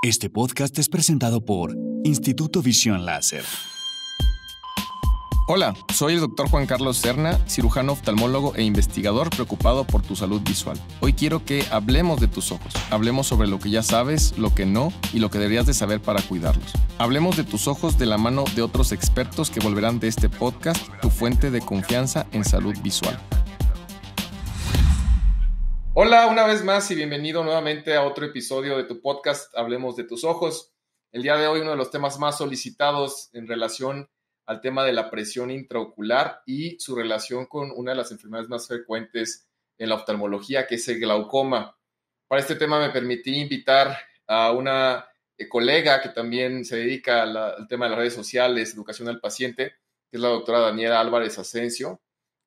Este podcast es presentado por Instituto Visión Láser. Hola, soy el Dr. Juan Carlos Serna, cirujano oftalmólogo e investigador preocupado por tu salud visual. Hoy quiero que hablemos de tus ojos. Hablemos sobre lo que ya sabes, lo que no y lo que deberías de saber para cuidarlos. Hablemos de tus ojos de la mano de otros expertos que volverán de este podcast tu fuente de confianza en salud visual. Hola, una vez más y bienvenido nuevamente a otro episodio de tu podcast Hablemos de tus ojos. El día de hoy uno de los temas más solicitados en relación al tema de la presión intraocular y su relación con una de las enfermedades más frecuentes en la oftalmología, que es el glaucoma. Para este tema me permití invitar a una colega que también se dedica al tema de las redes sociales, educación al paciente, que es la doctora Daniela Álvarez Asensio.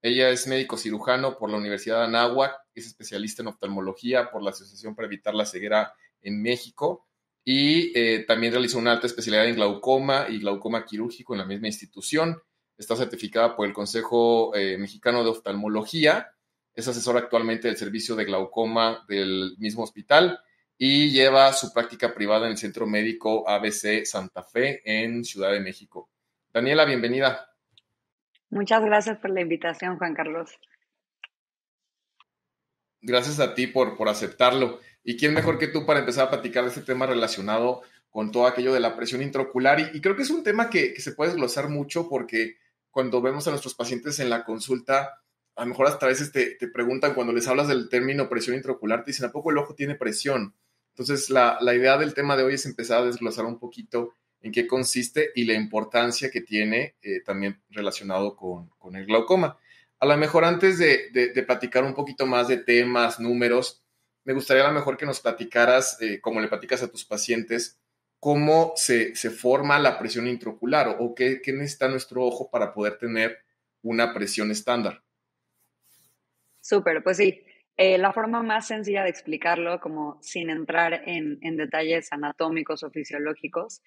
Ella es médico cirujano por la Universidad de Anáhuac, es especialista en oftalmología por la Asociación para Evitar la Ceguera en México y también realizó una alta especialidad en glaucoma y glaucoma quirúrgico en la misma institución. Está certificada por el Consejo Mexicano de Oftalmología, es asesora actualmente del servicio de glaucoma del mismo hospital y lleva su práctica privada en el Centro Médico ABC Santa Fe en Ciudad de México. Daniela, bienvenida. Muchas gracias por la invitación, Juan Carlos. Gracias a ti por aceptarlo. ¿Y quién mejor que tú para empezar a platicar de este tema relacionado con todo aquello de la presión intraocular? Y creo que es un tema que se puede desglosar mucho porque cuando vemos a nuestros pacientes en la consulta, a lo mejor hasta a veces te preguntan cuando les hablas del término presión intraocular, te dicen, ¿a poco el ojo tiene presión? Entonces, la idea del tema de hoy es empezar a desglosar un poquito en qué consiste y la importancia que tiene también relacionado con el glaucoma. A lo mejor antes de platicar un poquito más de temas, números, me gustaría a lo mejor que nos platicaras, como le platicas a tus pacientes, cómo se forma la presión intraocular o qué necesita nuestro ojo para poder tener una presión estándar. Súper, pues sí. La forma más sencilla de explicarlo, como sin entrar en detalles anatómicos o fisiológicos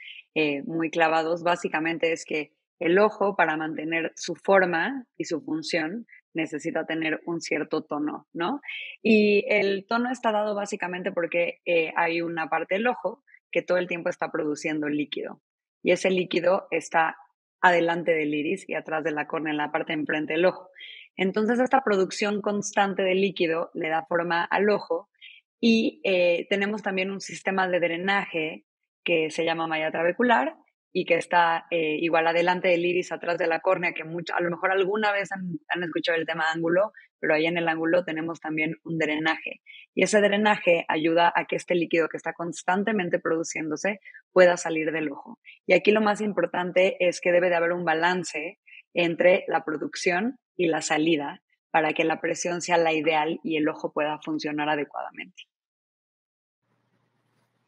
muy clavados, básicamente es que el ojo, para mantener su forma y su función, necesita tener un cierto tono, ¿no? Y el tono está dado básicamente porque hay una parte del ojo que todo el tiempo está produciendo líquido. Y ese líquido está adelante del iris y atrás de la córnea, en la parte de enfrente del ojo. Entonces, esta producción constante de líquido le da forma al ojo y tenemos también un sistema de drenaje que se llama malla trabecular y que está igual adelante del iris, atrás de la córnea, que a lo mejor alguna vez han escuchado el tema ángulo, pero ahí en el ángulo tenemos también un drenaje. Y ese drenaje ayuda a que este líquido que está constantemente produciéndose pueda salir del ojo. Y aquí lo más importante es que debe de haber un balance entre la producción y la salida para que la presión sea la ideal y el ojo pueda funcionar adecuadamente.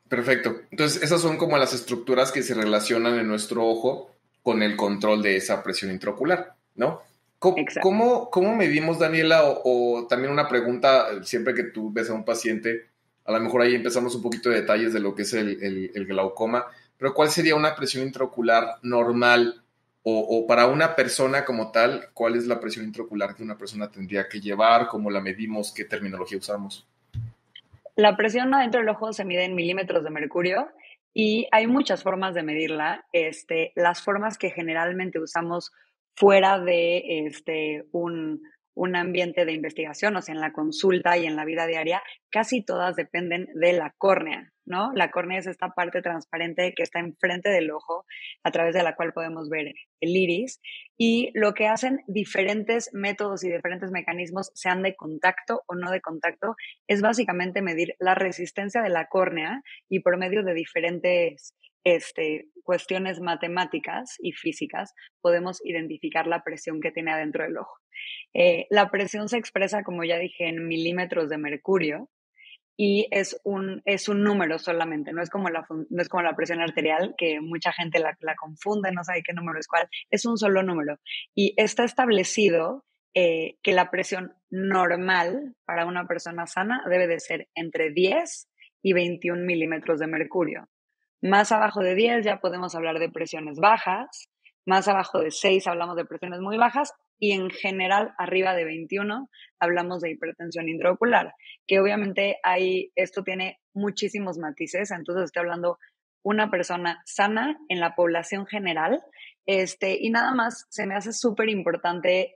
Perfecto. Entonces, esas son como las estructuras que se relacionan en nuestro ojo con el control de esa presión intraocular, ¿no? ¿Cómo medimos, Daniela? O también una pregunta, siempre que tú ves a un paciente, a lo mejor ahí empezamos un poquito de detalles de lo que es el glaucoma, pero ¿cuál sería una presión intraocular normal? O para una persona como tal, ¿cuál es la presión intraocular que una persona tendría que llevar? ¿Cómo la medimos? ¿Qué terminología usamos? La presión adentro del ojo se mide en milímetros de mercurio y hay muchas formas de medirla. Las formas que generalmente usamos fuera de un ambiente de investigación, o sea, en la consulta y en la vida diaria, casi todas dependen de la córnea, ¿no? La córnea es esta parte transparente que está enfrente del ojo, a través de la cual podemos ver el iris, y lo que hacen diferentes métodos y diferentes mecanismos, sean de contacto o no de contacto, es básicamente medir la resistencia de la córnea y por medio de diferentes cuestiones matemáticas y físicas podemos identificar la presión que tiene adentro del ojo. La presión se expresa, como ya dije, en milímetros de mercurio y es un número solamente, no es como la presión arterial, que mucha gente la confunde, no sabe qué número es cuál, es un solo número. Y está establecido que la presión normal para una persona sana debe de ser entre 10 y 21 milímetros de mercurio. Más abajo de 10 ya podemos hablar de presiones bajas, más abajo de 6 hablamos de presiones muy bajas y en general arriba de 21 hablamos de hipertensión intraocular, que obviamente esto tiene muchísimos matices, entonces estoy hablando una persona sana en la población general, y nada más se me hace súper importante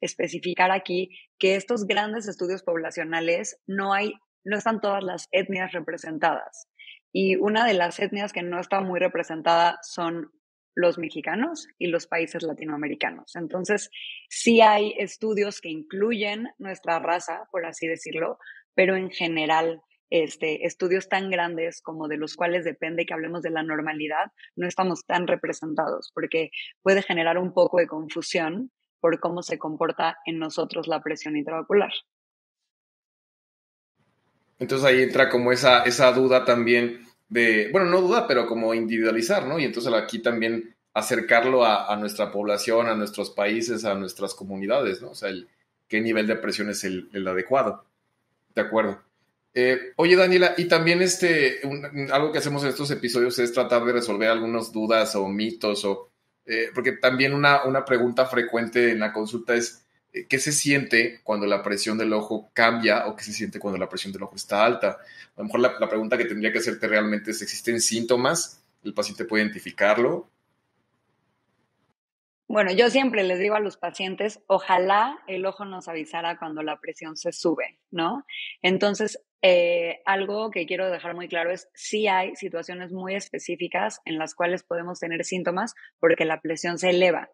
especificar aquí que estos grandes estudios poblacionales no están todas las etnias representadas. Y una de las etnias que no está muy representada son los mexicanos y los países latinoamericanos. Entonces, sí hay estudios que incluyen nuestra raza, por así decirlo, pero en general, estudios tan grandes como de los cuales depende que hablemos de la normalidad, no estamos tan representados, porque puede generar un poco de confusión por cómo se comporta en nosotros la presión intraocular. Entonces ahí entra como esa duda también de, bueno, no duda, pero como individualizar, ¿no? Y entonces aquí también acercarlo a nuestra población, a nuestros países, a nuestras comunidades, ¿no? O sea, qué nivel de presión es el adecuado. De acuerdo. Oye, Daniela, y también algo que hacemos en estos episodios es tratar de resolver algunas dudas o mitos, porque también una pregunta frecuente en la consulta es, ¿qué se siente cuando la presión del ojo cambia o qué se siente cuando la presión del ojo está alta? A lo mejor la pregunta que tendría que hacerte realmente es, ¿existen síntomas? ¿El paciente puede identificarlo? Bueno, yo siempre les digo a los pacientes, ojalá el ojo nos avisara cuando la presión se sube, ¿no? Entonces, algo que quiero dejar muy claro es, sí hay situaciones muy específicas en las cuales podemos tener síntomas porque la presión se eleva.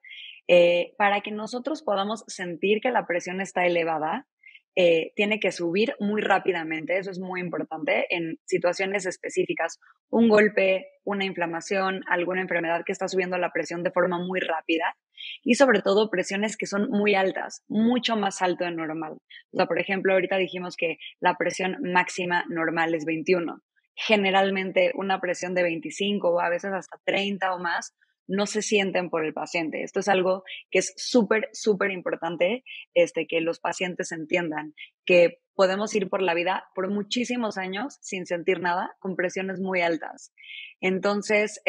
Para que nosotros podamos sentir que la presión está elevada, tiene que subir muy rápidamente, eso es muy importante en situaciones específicas. Un golpe, una inflamación, alguna enfermedad que está subiendo la presión de forma muy rápida y sobre todo presiones que son muy altas, mucho más alto de normal. O sea, por ejemplo, ahorita dijimos que la presión máxima normal es 21. Generalmente una presión de 25 o a veces hasta 30 o más no se sienten por el paciente. Esto es algo que es súper, súper importante que los pacientes entiendan, que podemos ir por la vida por muchísimos años sin sentir nada, con presiones muy altas. Entonces,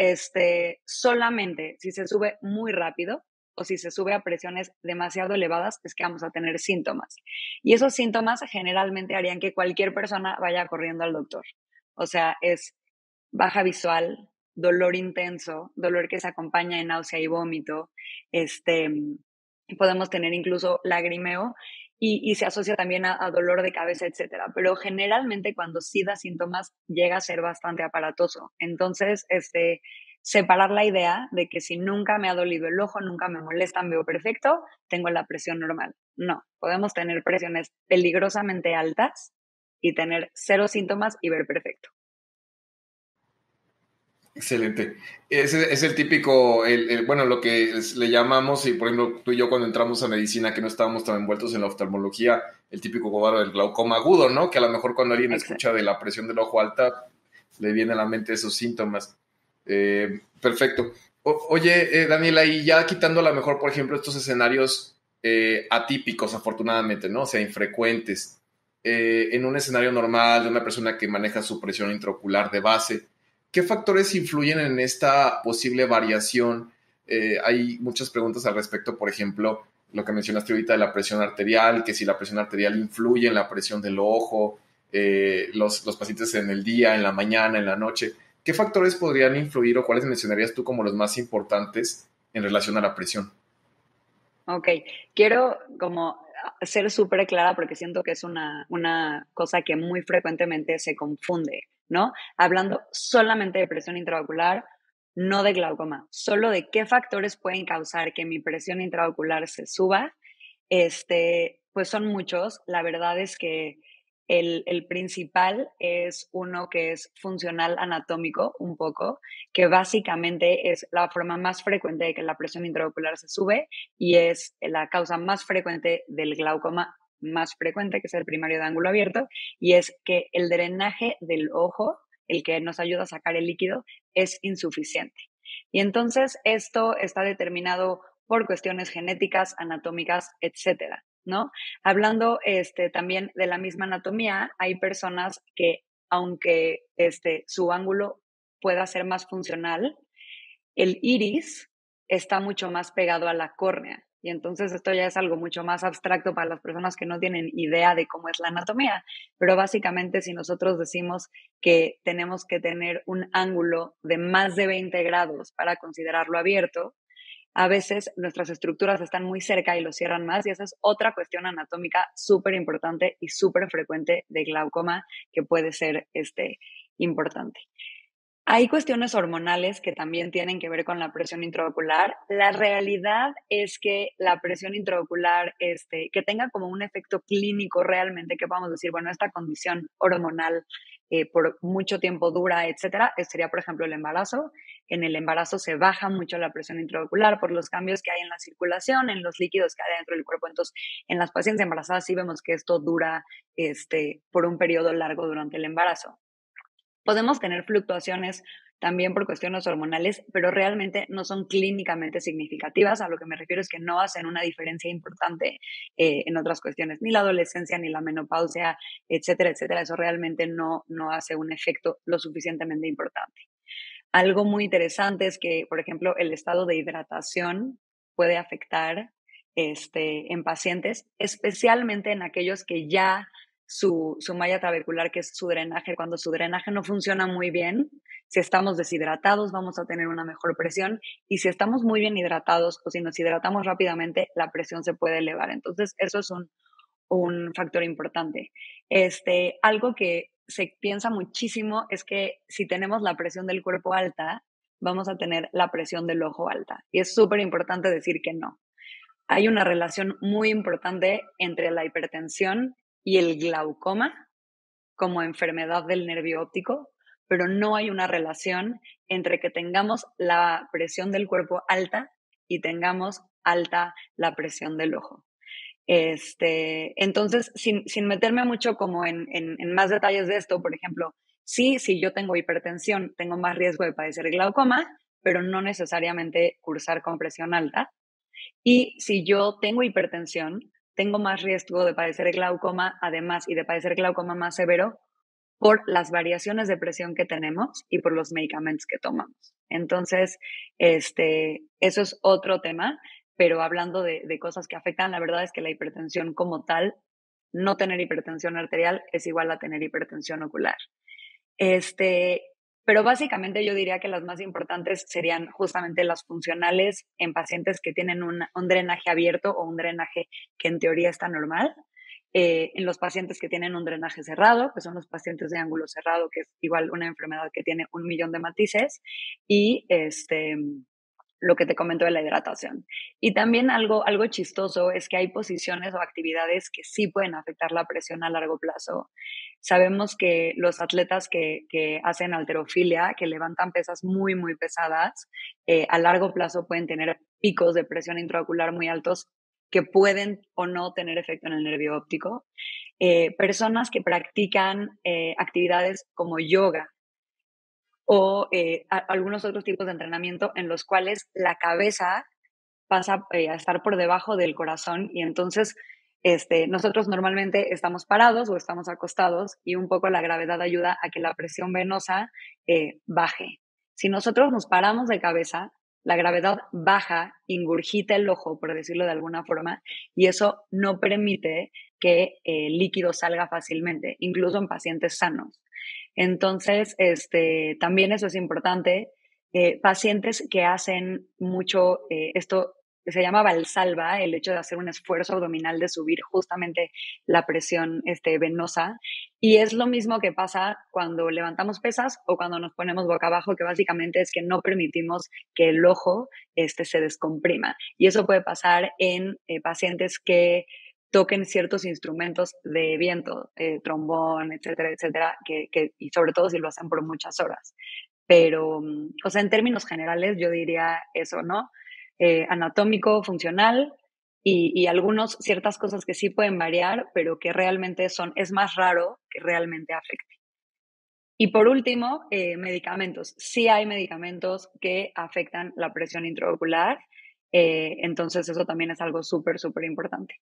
solamente si se sube muy rápido o si se sube a presiones demasiado elevadas, es que vamos a tener síntomas. Y esos síntomas generalmente harían que cualquier persona vaya corriendo al doctor. O sea, es baja visual, dolor intenso, dolor que se acompaña de náusea y vómito, podemos tener incluso lagrimeo y se asocia también a dolor de cabeza, etcétera. Pero generalmente cuando sí da síntomas llega a ser bastante aparatoso. Entonces, separar la idea de que si nunca me ha dolido el ojo, nunca me molestan, veo perfecto, tengo la presión normal. No, podemos tener presiones peligrosamente altas y tener cero síntomas y ver perfecto. Excelente. Ese es el típico, bueno, lo que le llamamos, y por ejemplo, tú y yo cuando entramos a medicina, que no estábamos tan envueltos en la oftalmología, el típico cuadro del glaucoma agudo, ¿no? Que a lo mejor cuando alguien Exacto. escucha de la presión del ojo alta, le viene a la mente esos síntomas. Perfecto. Oye, Daniela, y ya quitando a lo mejor, por ejemplo, estos escenarios atípicos, afortunadamente, ¿no? O sea, infrecuentes. En un escenario normal de una persona que maneja su presión intraocular de base, ¿qué factores influyen en esta posible variación? Hay muchas preguntas al respecto, por ejemplo, lo que mencionaste ahorita de la presión arterial, que si la presión arterial influye en la presión del ojo, los pacientes en el día, en la mañana, en la noche. ¿Qué factores podrían influir o cuáles mencionarías tú como los más importantes en relación a la presión? Ok, quiero como ser súper clara porque siento que es una cosa que muy frecuentemente se confunde, ¿no? Hablando solamente de presión intraocular, no de glaucoma, solo de qué factores pueden causar que mi presión intraocular se suba, pues son muchos. La verdad es que el principal es uno que es funcional anatómico un poco, que básicamente es la forma más frecuente de que la presión intraocular se sube y es la causa más frecuente del glaucoma más frecuente, que es el primario de ángulo abierto, y es que el drenaje del ojo, el que nos ayuda a sacar el líquido, es insuficiente. Y entonces esto está determinado por cuestiones genéticas, anatómicas, etcétera, ¿no? Hablando también de la misma anatomía, hay personas que, aunque su ángulo pueda ser más funcional, el iris está mucho más pegado a la córnea Y entonces esto ya es algo mucho más abstracto para las personas que no tienen idea de cómo es la anatomía. Pero básicamente si nosotros decimos que tenemos que tener un ángulo de más de 20 grados para considerarlo abierto, a veces nuestras estructuras están muy cerca y lo cierran más, y esa es otra cuestión anatómica súper importante y súper frecuente de glaucoma que puede ser importante. Hay cuestiones hormonales que también tienen que ver con la presión intraocular. La realidad es que la presión intraocular, que tenga como un efecto clínico realmente, que podamos decir, bueno, esta condición hormonal por mucho tiempo dura, etcétera, sería, por ejemplo, el embarazo. En el embarazo se baja mucho la presión intraocular por los cambios que hay en la circulación, en los líquidos que hay dentro del cuerpo. Entonces, en las pacientes embarazadas sí vemos que esto dura por un periodo largo durante el embarazo. Podemos tener fluctuaciones también por cuestiones hormonales, pero realmente no son clínicamente significativas. A lo que me refiero es que no hacen una diferencia importante en otras cuestiones, ni la adolescencia, ni la menopausia, etcétera, etcétera. Eso realmente no hace un efecto lo suficientemente importante. Algo muy interesante es que, por ejemplo, el estado de hidratación puede afectar en pacientes, especialmente en aquellos que ya su malla trabecular, que es su drenaje, cuando su drenaje no funciona muy bien, si estamos deshidratados vamos a tener una mejor presión, y si estamos muy bien hidratados o si nos hidratamos rápidamente, la presión se puede elevar. Entonces, eso es un factor importante. Algo que se piensa muchísimo es que si tenemos la presión del cuerpo alta, vamos a tener la presión del ojo alta. Y es súper importante decir que no. Hay una relación muy importante entre la hipertensión y el glaucoma como enfermedad del nervio óptico, pero no hay una relación entre que tengamos la presión del cuerpo alta y tengamos alta la presión del ojo. Entonces, sin meterme mucho como en más detalles de esto, por ejemplo, sí, si yo tengo hipertensión, tengo más riesgo de padecer glaucoma, pero no necesariamente cursar con presión alta. Y si yo tengo hipertensión, tengo más riesgo de padecer glaucoma, además, y de padecer glaucoma más severo por las variaciones de presión que tenemos y por los medicamentos que tomamos. Entonces, eso es otro tema, pero hablando de cosas que afectan, la verdad es que la hipertensión como tal, no tener hipertensión arterial es igual a tener hipertensión ocular. Pero básicamente yo diría que las más importantes serían justamente las funcionales en pacientes que tienen un drenaje abierto o un drenaje que en teoría está normal. En los pacientes que tienen un drenaje cerrado, que son los pacientes de ángulo cerrado, que es igual una enfermedad que tiene 1.000.000 de matices, y lo que te comento de la hidratación. Y también algo chistoso es que hay posiciones o actividades que sí pueden afectar la presión a largo plazo. Sabemos que los atletas que hacen halterofilia, que levantan pesas muy, muy pesadas, a largo plazo pueden tener picos de presión intraocular muy altos que pueden o no tener efecto en el nervio óptico. Personas que practican actividades como yoga o algunos otros tipos de entrenamiento en los cuales la cabeza pasa a estar por debajo del corazón, y entonces nosotros normalmente estamos parados o estamos acostados, y un poco la gravedad ayuda a que la presión venosa baje. Si nosotros nos paramos de cabeza, la gravedad baja, ingurgita el ojo, por decirlo de alguna forma, y eso no permite que el líquido salga fácilmente, incluso en pacientes sanos. Entonces, también eso es importante. Pacientes que hacen mucho esto que se llama valsalva, el hecho de hacer un esfuerzo abdominal de subir justamente la presión venosa. Y es lo mismo que pasa cuando levantamos pesas o cuando nos ponemos boca abajo, que básicamente es que no permitimos que el ojo se descomprima. Y eso puede pasar en pacientes que toquen ciertos instrumentos de viento, trombón, etcétera, etcétera, y sobre todo si lo hacen por muchas horas. Pero, o sea, en términos generales yo diría eso, ¿no? Anatómico, funcional y ciertas cosas que sí pueden variar, pero que realmente es más raro que realmente afecte. Y por último, medicamentos. Sí hay medicamentos que afectan la presión intraocular, entonces eso también es algo súper, súper importante.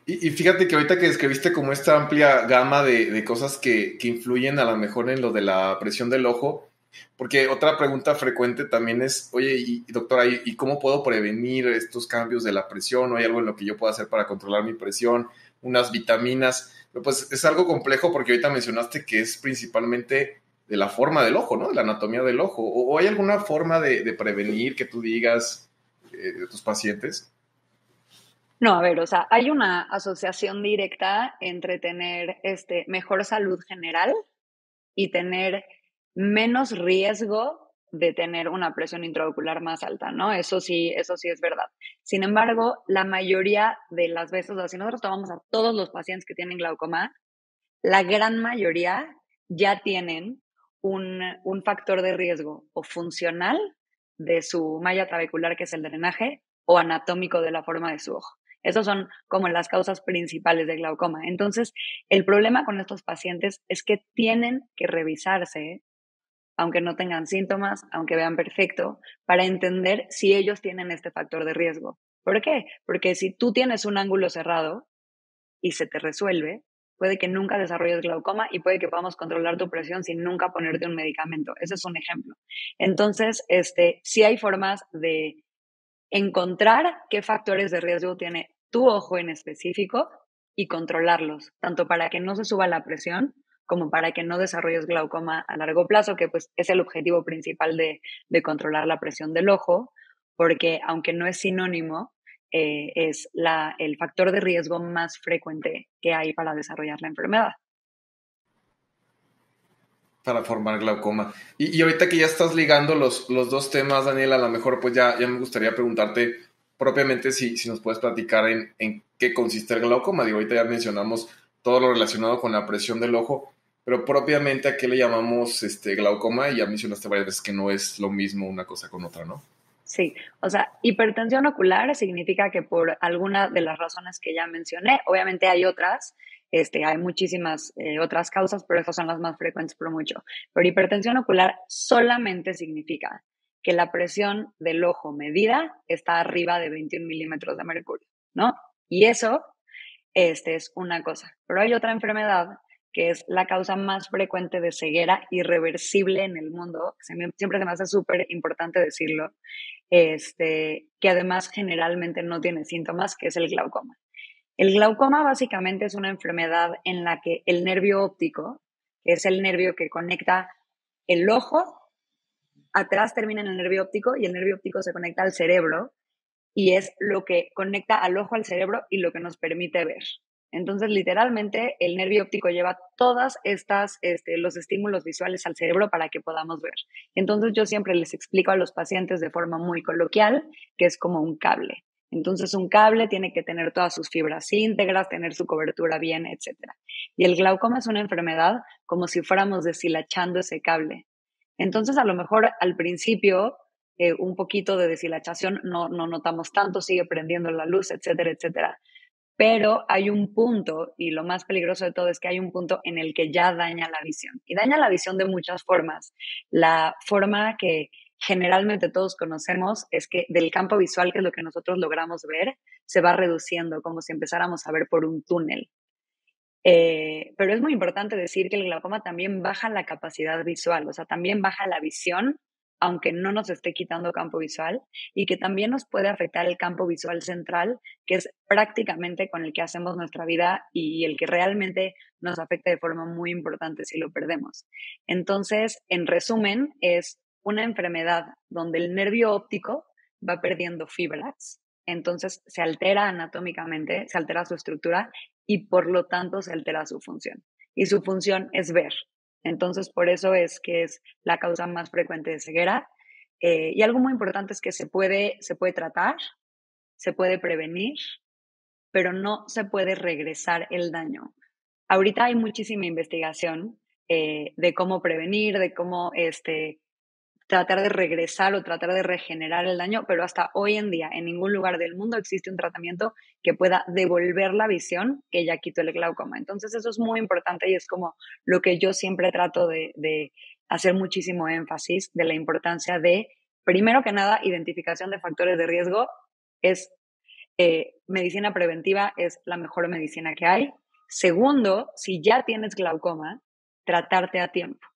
Y fíjate que ahorita que describiste como esta amplia gama de cosas que influyen a lo mejor en lo de la presión del ojo, Porque otra pregunta frecuente también es, oye, doctora, ¿y cómo puedo prevenir estos cambios de la presión? ¿O hay algo en lo que yo pueda hacer para controlar mi presión? Unas vitaminas. Pero pues es algo complejo porque ahorita mencionaste que es principalmente de la forma del ojo, ¿no? De la anatomía del ojo. ¿O hay alguna forma de prevenir que tú digas de tus pacientes? No, a ver, o sea, hay una asociación directa entre tener mejor salud general y tener menos riesgo de tener una presión intraocular más alta, ¿no? Eso sí es verdad. Sin embargo, la mayoría de las veces, o sea, si nosotros tomamos a todos los pacientes que tienen glaucoma, la gran mayoría ya tienen un factor de riesgo o funcional de su malla trabecular, que es el drenaje, o anatómico de la forma de su ojo. Esas son como las causas principales de glaucoma. Entonces, el problema con estos pacientes es que tienen que revisarse, aunque no tengan síntomas, aunque vean perfecto, para entender si ellos tienen este factor de riesgo. ¿Por qué? Porque si tú tienes un ángulo cerrado y se te resuelve, puede que nunca desarrolles glaucoma y puede que podamos controlar tu presión sin nunca ponerte un medicamento. Ese es un ejemplo. Entonces, sí hay formas de encontrar qué factores de riesgo tiene tu ojo en específico y controlarlos, tanto para que no se suba la presión como para que no desarrolles glaucoma a largo plazo, que pues es el objetivo principal de controlar la presión del ojo, porque aunque no es sinónimo, es el factor de riesgo más frecuente que hay para desarrollar la enfermedad. Para formar glaucoma. Y ahorita que ya estás ligando los dos temas, Daniel, a lo mejor pues ya me gustaría preguntarte propiamente si nos puedes platicar en qué consiste el glaucoma. Digo, ahorita ya mencionamos todo lo relacionado con la presión del ojo, pero propiamente a qué le llamamos glaucoma, y ya mencionaste varias veces que no es lo mismo una cosa con otra, ¿no? Sí, o sea, hipertensión ocular significa que por alguna de las razones que ya mencioné, obviamente hay otras, hay muchísimas otras causas, pero esas son las más frecuentes por mucho. Pero hipertensión ocular solamente significa que la presión del ojo medida está arriba de 21 milímetros de mercurio, ¿no? Y eso, es una cosa. Pero hay otra enfermedad que es la causa más frecuente de ceguera irreversible en el mundo. Siempre se me hace súper importante decirlo, que además generalmente no tiene síntomas, que es el glaucoma. El glaucoma básicamente es una enfermedad en la que el nervio óptico, que es el nervio que conecta el ojo, atrás termina en el nervio óptico y el nervio óptico se conecta al cerebro y es lo que conecta al ojo al cerebro y lo que nos permite ver. Entonces, literalmente, el nervio óptico lleva todas estas, los estímulos visuales al cerebro para que podamos ver. Entonces, yo siempre les explico a los pacientes de forma muy coloquial que es como un cable. Entonces, un cable tiene que tener todas sus fibras íntegras, tener su cobertura bien, etcétera. Y el glaucoma es una enfermedad como si fuéramos deshilachando ese cable. Entonces, a lo mejor al principio un poquito de deshilachación, no notamos tanto, sigue prendiendo la luz, etcétera, etcétera. Pero hay un punto, y lo más peligroso de todo es que hay un punto en el que ya daña la visión. Y daña la visión de muchas formas. La forma que generalmente todos conocemos es que del campo visual, que es lo que nosotros logramos ver, se va reduciendo, como si empezáramos a ver por un túnel. Pero es muy importante decir que el glaucoma también baja la capacidad visual, o sea, también baja la visión, aunque no nos esté quitando campo visual, y que también nos puede afectar el campo visual central, que es prácticamente con el que hacemos nuestra vida y el que realmente nos afecta de forma muy importante si lo perdemos. Entonces, en resumen, es una enfermedad donde el nervio óptico va perdiendo fibras, entonces se altera anatómicamente, se altera su estructura y por lo tanto se altera su función. Y su función es ver. Entonces, por eso es que es la causa más frecuente de ceguera. Y algo muy importante es que se puede tratar, se puede prevenir, pero no se puede regresar el daño. Ahorita hay muchísima investigación de cómo prevenir, de cómo tratar de regresar o tratar de regenerar el daño, pero hasta hoy en día en ningún lugar del mundo existe un tratamiento que pueda devolver la visión que ya quitó el glaucoma. Entonces eso es muy importante y es como lo que yo siempre trato de hacer muchísimo énfasis de la importancia de, primero que nada, identificación de factores de riesgo. Es medicina preventiva, es la mejor medicina que hay. Segundo, si ya tienes glaucoma, tratarte a tiempo.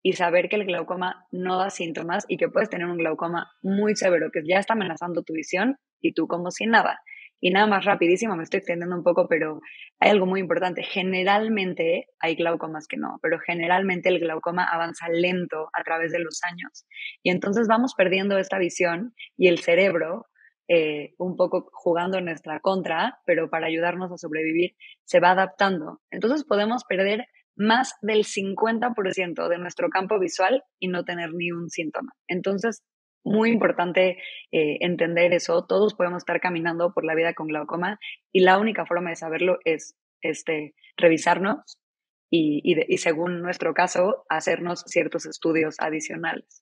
y saber que el glaucoma no da síntomas y que puedes tener un glaucoma muy severo que ya está amenazando tu visión y tú como si nada. Y nada más rapidísimo, me estoy extendiendo un poco, pero hay algo muy importante. Generalmente hay glaucomas que no, pero generalmente el glaucoma avanza lento a través de los años. Y entonces vamos perdiendo esta visión y el cerebro, un poco jugando en nuestra contra, pero para ayudarnos a sobrevivir, se va adaptando. Entonces podemos perder más del 50% de nuestro campo visual y no tener ni un síntoma. Entonces, muy importante entender eso. Todos podemos estar caminando por la vida con glaucoma y la única forma de saberlo es revisarnos y según nuestro caso, hacernos ciertos estudios adicionales.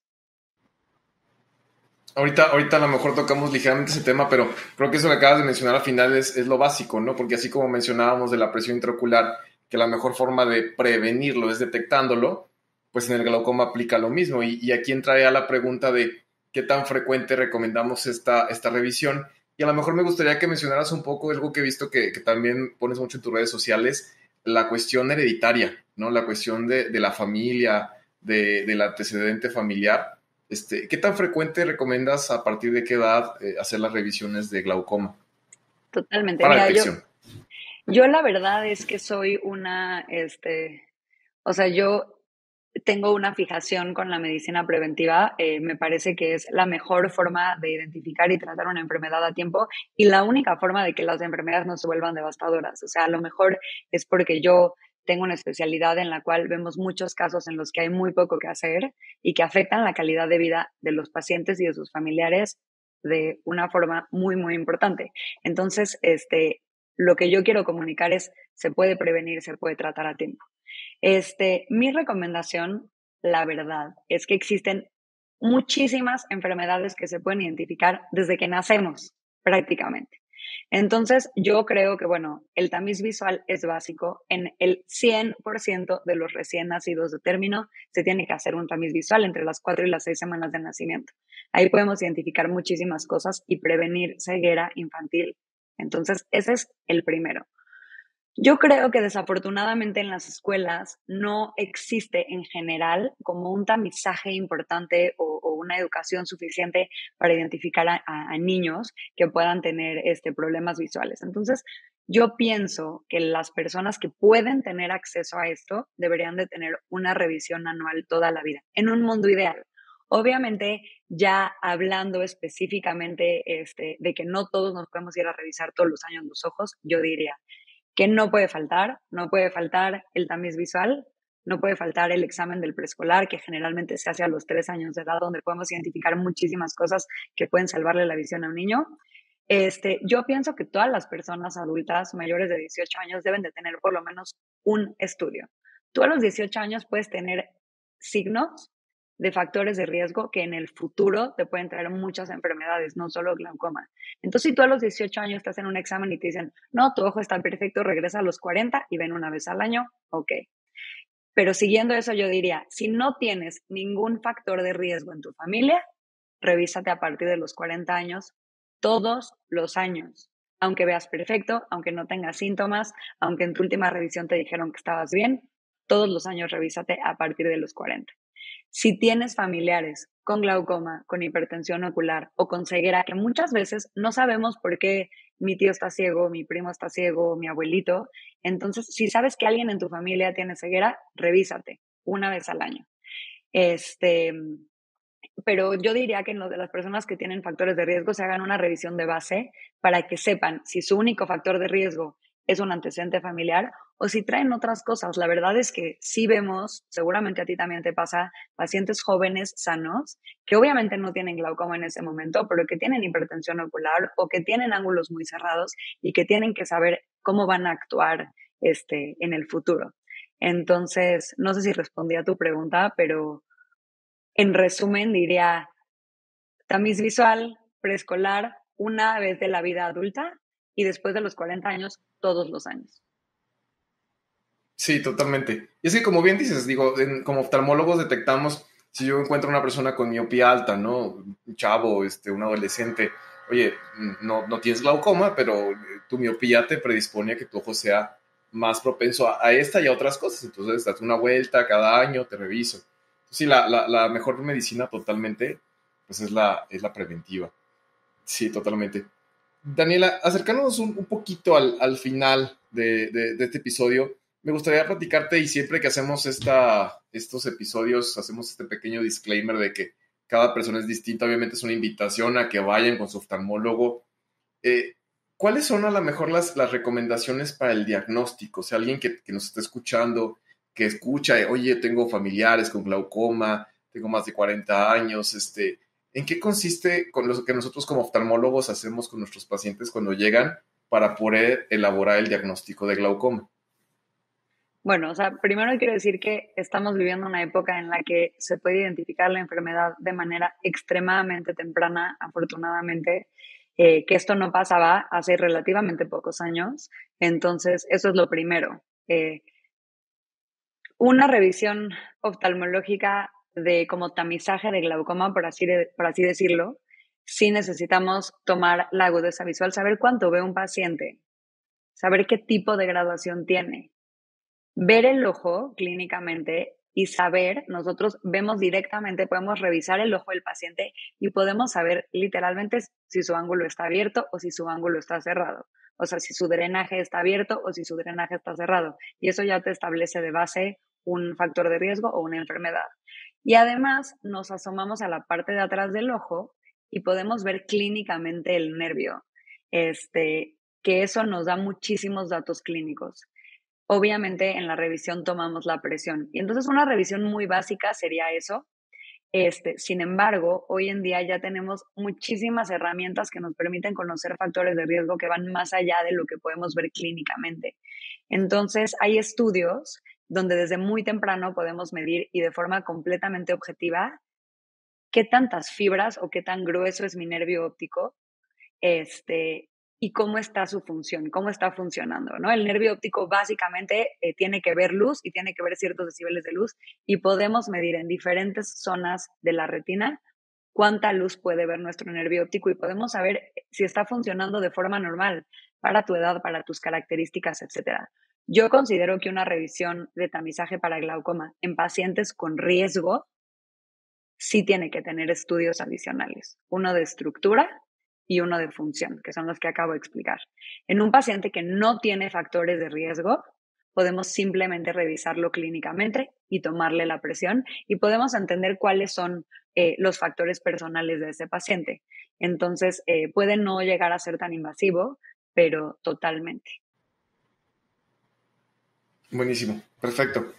Ahorita a lo mejor tocamos ligeramente ese tema, pero creo que eso que acabas de mencionar al final es lo básico, ¿no? Porque así como mencionábamos de la presión intraocular, que la mejor forma de prevenirlo es detectándolo, pues en el glaucoma aplica lo mismo. Y aquí entraría la pregunta de qué tan frecuente recomendamos esta revisión. Y a lo mejor me gustaría que mencionaras un poco algo que he visto que también pones mucho en tus redes sociales, la cuestión hereditaria, ¿no? La cuestión de la familia, del antecedente familiar. ¿Qué tan frecuente recomiendas a partir de qué edad hacer las revisiones de glaucoma Totalmente. para Mira, detección? yo la verdad es que soy o sea, yo tengo una fijación con la medicina preventiva. Me parece que es la mejor forma de identificar y tratar una enfermedad a tiempo y la única forma de que las enfermedades no se vuelvan devastadoras. O sea, a lo mejor es porque yo tengo una especialidad en la cual vemos muchos casos en los que hay muy poco que hacer y que afectan la calidad de vida de los pacientes y de sus familiares de una forma muy, muy importante. Entonces, lo que yo quiero comunicar es, se puede prevenir, se puede tratar a tiempo. Mi recomendación, la verdad, es que existen muchísimas enfermedades que se pueden identificar desde que nacemos, prácticamente. Entonces, yo creo que, bueno, el tamiz visual es básico. En el 100% de los recién nacidos de término se tiene que hacer un tamiz visual entre las 4 y las 6 semanas de nacimiento. Ahí podemos identificar muchísimas cosas y prevenir ceguera infantil. Entonces, ese es el primero. Yo creo que desafortunadamente en las escuelas no existe en general como un tamizaje importante o una educación suficiente para identificar a niños que puedan tener problemas visuales. Entonces, yo pienso que las personas que pueden tener acceso a esto deberían de tener una revisión anual toda la vida, en un mundo ideal. Obviamente, ya hablando específicamente de que no todos nos podemos ir a revisar todos los años los ojos, yo diría que no puede faltar. No puede faltar el tamiz visual, no puede faltar el examen del preescolar, que generalmente se hace a los 3 años de edad, donde podemos identificar muchísimas cosas que pueden salvarle la visión a un niño. Yo pienso que todas las personas adultas mayores de 18 años deben de tener por lo menos un estudio. Tú a los 18 años puedes tener signos de factores de riesgo que en el futuro te pueden traer muchas enfermedades, no solo glaucoma. Entonces, si tú a los 18 años estás en un examen y te dicen, no, tu ojo está perfecto, regresa a los 40 y ven una vez al año, ok. Pero siguiendo eso, yo diría, si no tienes ningún factor de riesgo en tu familia, revísate a partir de los 40 años, todos los años. Aunque veas perfecto, aunque no tengas síntomas, aunque en tu última revisión te dijeron que estabas bien, todos los años revísate a partir de los 40. Si tienes familiares con glaucoma, con hipertensión ocular o con ceguera, que muchas veces no sabemos por qué mi tío está ciego, mi primo está ciego, mi abuelito, entonces si sabes que alguien en tu familia tiene ceguera, revísate una vez al año. Pero yo diría que de las personas que tienen factores de riesgo se hagan una revisión de base para que sepan si su único factor de riesgo es un antecedente familiar o si traen otras cosas. La verdad es que sí vemos, seguramente a ti también te pasa, pacientes jóvenes sanos que obviamente no tienen glaucoma en ese momento, pero que tienen hipertensión ocular o que tienen ángulos muy cerrados y que tienen que saber cómo van a actuar en el futuro. Entonces, no sé si respondí a tu pregunta, pero en resumen diría tamiz visual, preescolar, una vez de la vida adulta y después de los 40 años, todos los años. Sí, totalmente. Y es que como bien dices, digo, como oftalmólogos detectamos si yo encuentro una persona con miopía alta, ¿no? Un chavo, un adolescente, oye, no tienes glaucoma, pero tu miopía te predispone a que tu ojo sea más propenso a esta y a otras cosas. Entonces, date una vuelta cada año, te reviso. Sí, la mejor medicina totalmente, pues es la preventiva. Sí, totalmente. Daniela, acercándonos un poquito al final de este episodio, me gustaría platicarte y siempre que hacemos estos episodios, hacemos este pequeño disclaimer de que cada persona es distinta, obviamente es una invitación a que vayan con su oftalmólogo. Eh, ¿Cuáles son a lo mejor las recomendaciones para el diagnóstico? O sea, alguien que nos está escuchando, que escucha, oye, tengo familiares con glaucoma, tengo más de 40 años, ¿en qué consiste con lo que nosotros como oftalmólogos hacemos con nuestros pacientes cuando llegan para poder elaborar el diagnóstico de glaucoma? Bueno, o sea, primero quiero decir que estamos viviendo una época en la que se puede identificar la enfermedad de manera extremadamente temprana, afortunadamente, que esto no pasaba hace relativamente pocos años. Entonces, eso es lo primero. Una revisión oftalmológica de como tamizaje de glaucoma, por así decirlo, sí necesitamos tomar la agudeza visual, saber cuánto ve un paciente, saber qué tipo de graduación tiene, ver el ojo clínicamente y saber, nosotros vemos directamente, podemos revisar el ojo del paciente y podemos saber literalmente si su ángulo está abierto o si su ángulo está cerrado. O sea, si su drenaje está abierto o si su drenaje está cerrado. Y eso ya te establece de base un factor de riesgo o una enfermedad. Y además nos asomamos a la parte de atrás del ojo y podemos ver clínicamente el nervio, que eso nos da muchísimos datos clínicos. Obviamente en la revisión tomamos la presión. Y entonces una revisión muy básica sería eso. Sin embargo, hoy en día ya tenemos muchísimas herramientas que nos permiten conocer factores de riesgo que van más allá de lo que podemos ver clínicamente. Entonces, hay estudios donde desde muy temprano podemos medir y de forma completamente objetiva qué tantas fibras o qué tan grueso es mi nervio óptico, y cómo está su función, cómo está funcionando, ¿no? El nervio óptico básicamente tiene que ver luz y tiene que ver ciertos decibeles de luz y podemos medir en diferentes zonas de la retina cuánta luz puede ver nuestro nervio óptico y podemos saber si está funcionando de forma normal para tu edad, para tus características, etcétera. Yo considero que una revisión de tamizaje para glaucoma en pacientes con riesgo sí tiene que tener estudios adicionales, uno de estructura y uno de función, que son los que acabo de explicar. En un paciente que no tiene factores de riesgo, podemos simplemente revisarlo clínicamente y tomarle la presión y podemos entender cuáles son los factores personales de ese paciente. Entonces, puede no llegar a ser tan invasivo, pero totalmente. Buenísimo, perfecto.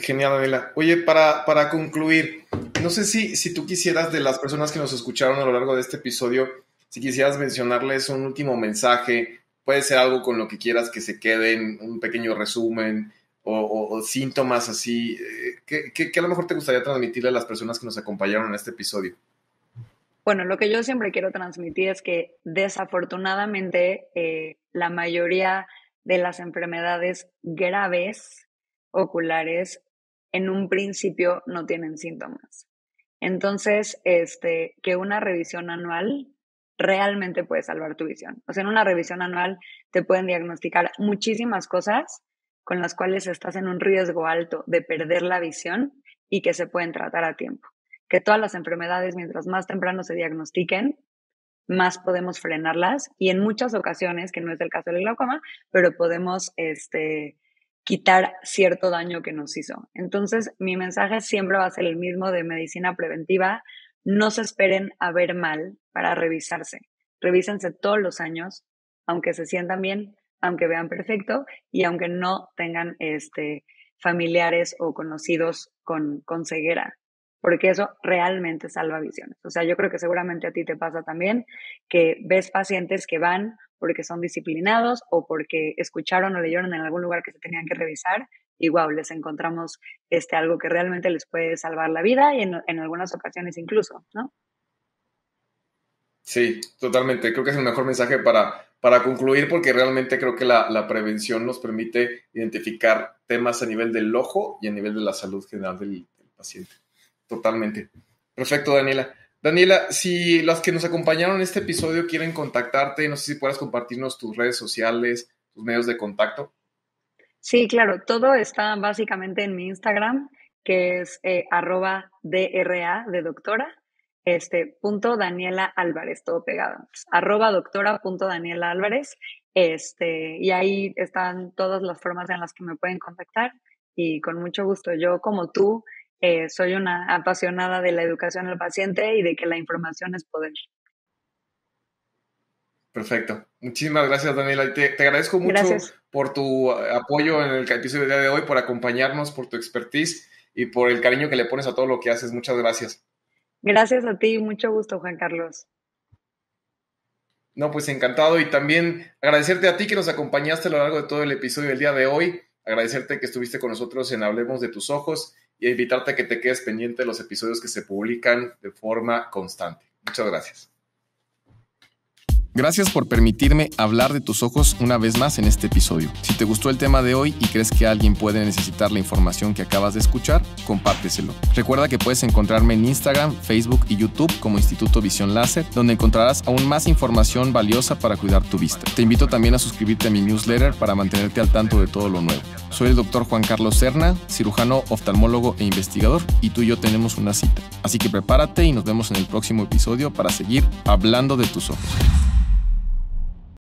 Genial, Adela. Oye, para concluir, no sé si tú quisieras, de las personas que nos escucharon a lo largo de este episodio, si quisieras mencionarles un último mensaje, puede ser algo con lo que quieras que se queden, un pequeño resumen o síntomas así, que a lo mejor te gustaría transmitirle a las personas que nos acompañaron en este episodio. Bueno, lo que yo siempre quiero transmitir es que desafortunadamente la mayoría de las enfermedades graves oculares en un principio no tienen síntomas. Entonces, que una revisión anual realmente puede salvar tu visión. O sea, en una revisión anual te pueden diagnosticar muchísimas cosas con las cuales estás en un riesgo alto de perder la visión y que se pueden tratar a tiempo. Que todas las enfermedades, mientras más temprano se diagnostiquen, más podemos frenarlas y en muchas ocasiones, que no es el caso del glaucoma, pero podemos quitar cierto daño que nos hizo. Entonces, mi mensaje siempre va a ser el mismo de medicina preventiva. No se esperen a ver mal para revisarse. Revísense todos los años, aunque se sientan bien, aunque vean perfecto y aunque no tengan familiares o conocidos con ceguera, porque eso realmente salva visiones. O sea, yo creo que seguramente a ti te pasa también que ves pacientes que van porque son disciplinados o porque escucharon o leyeron en algún lugar que se tenían que revisar y wow, les encontramos algo que realmente les puede salvar la vida y en algunas ocasiones incluso, ¿no? Sí, totalmente. Creo que es el mejor mensaje para concluir porque realmente creo que la prevención nos permite identificar temas a nivel del ojo y a nivel de la salud general del paciente. Totalmente. Perfecto, Daniela. Daniela, si las que nos acompañaron en este episodio quieren contactarte, no sé si puedas compartirnos tus redes sociales, tus medios de contacto. Sí, claro, todo está básicamente en mi Instagram, que es @DRA de doctora, punto Daniela Álvarez, todo pegado. @doctora.Daniela Álvarez, y ahí están todas las formas en las que me pueden contactar y con mucho gusto. Yo, como tú, soy una apasionada de la educación al paciente y de que la información es poder. Perfecto. Muchísimas gracias, Daniela. Te agradezco mucho por tu apoyo en el episodio del día de hoy, por acompañarnos, por tu expertise y por el cariño que le pones a todo lo que haces. Muchas gracias. Gracias a ti. Mucho gusto, Juan Carlos. No, pues encantado. Y también agradecerte a ti que nos acompañaste a lo largo de todo el episodio del día de hoy. Agradecerte que estuviste con nosotros en Hablemos de tus ojos y invitarte a que te quedes pendiente de los episodios que se publican de forma constante. Muchas gracias. Gracias por permitirme hablar de tus ojos una vez más en este episodio. Si te gustó el tema de hoy y crees que alguien puede necesitar la información que acabas de escuchar, compárteselo. Recuerda que puedes encontrarme en Instagram, Facebook y YouTube como Instituto Visión Láser, donde encontrarás aún más información valiosa para cuidar tu vista. Te invito también a suscribirte a mi newsletter para mantenerte al tanto de todo lo nuevo. Soy el Dr. Juan Carlos Serna, cirujano, oftalmólogo e investigador, y tú y yo tenemos una cita. Así que prepárate y nos vemos en el próximo episodio para seguir hablando de tus ojos.